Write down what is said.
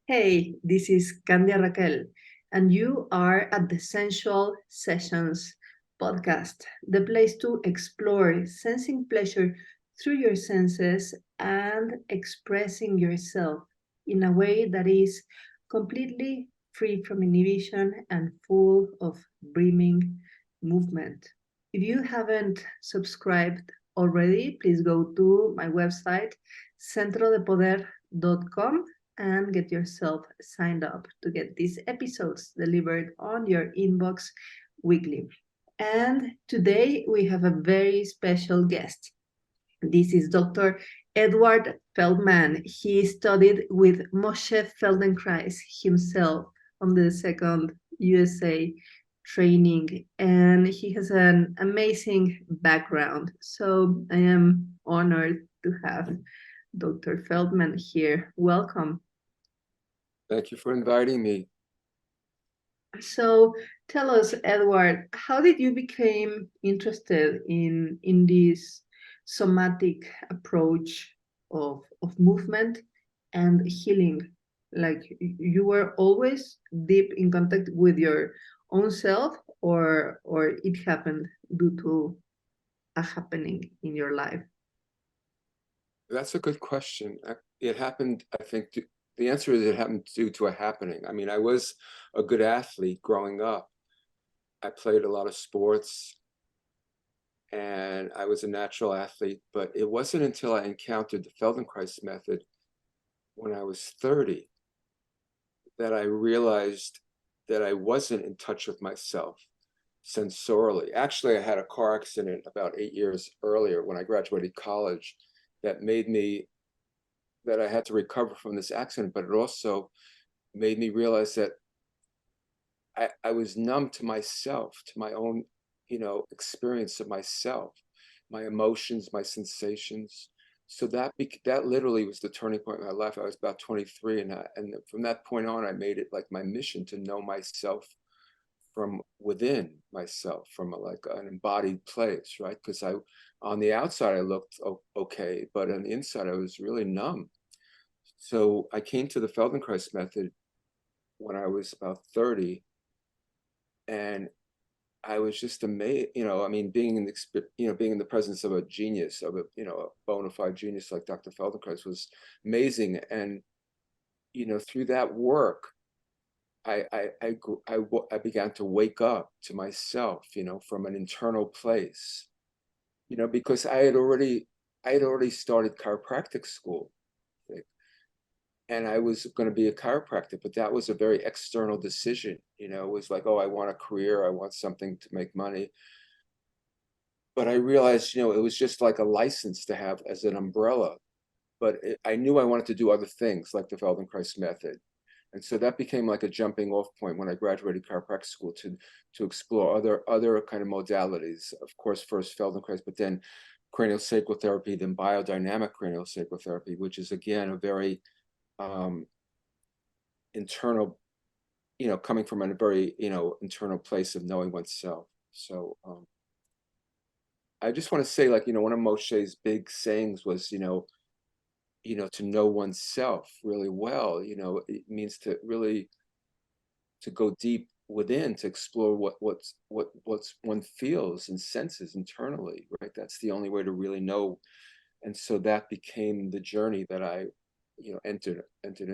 Hey, this is Candia Raquel, and you are at the Sensual Sessions Podcast, the place to explore sensing pleasure through your senses and expressing yourself in a way that is completely free from inhibition and full of brimming movement. If you haven't subscribed already, please go to my website, centrodepoder.com, and get yourself signed up to get these episodes delivered on your inbox weekly. And today we have a very special guest. This is Dr. Edward Feldman. He studied with Moshe Feldenkrais himself on the second USA training, and he has an amazing background. So I am honored to have Dr. Feldman here. Welcome. Thank you for inviting me. So tell us, Edward, how did you become interested in this somatic approach of movement and healing? Like you were always deep in contact with your own self, or it happened due to a happening in your life? That's a good question. It happened, I think, the answer is it happened due to a happening. I mean, I was a good athlete growing up. I played a lot of sports and I was a natural athlete, but it wasn't until I encountered the Feldenkrais method when I was 30 that I realized that I wasn't in touch with myself sensorially. Actually, I had a car accident about 8 years earlier when I graduated college that made me that I had to recover from this accident, but it also made me realize that I was numb to myself, to my own, experience of myself, my emotions, my sensations. So that literally was the turning point in my life. I was about 23, and from that point on, I made it like my mission to know myself from within myself, from like an embodied place, right? Because on the outside, I looked okay, but on the inside, I was really numb. So I came to the Feldenkrais method when I was about 30, and I was just amazed. I mean, being in the presence of a genius, of a bona fide genius like Dr. Feldenkrais was amazing. And through that work, I began to wake up to myself, from an internal place, because I had already started chiropractic school. And I was going to be a chiropractor, but that was a very external decision. It was like, oh, I want a career, I want something to make money. But I realized, it was just like a license to have as an umbrella. But I knew I wanted to do other things like the Feldenkrais method. And so that became like a jumping off point when I graduated chiropractic school to explore other kind of modalities. Of course, first Feldenkrais, but then cranial sacral therapy, then biodynamic cranial sacral therapy, which is again a very internal, coming from a very, internal place of knowing oneself. So I just want to say, like, one of Moshe's big sayings was, to know oneself really well. It means to really to go deep within, to explore what's one feels and senses internally, right? That's the only way to really know. And so that became the journey that I entered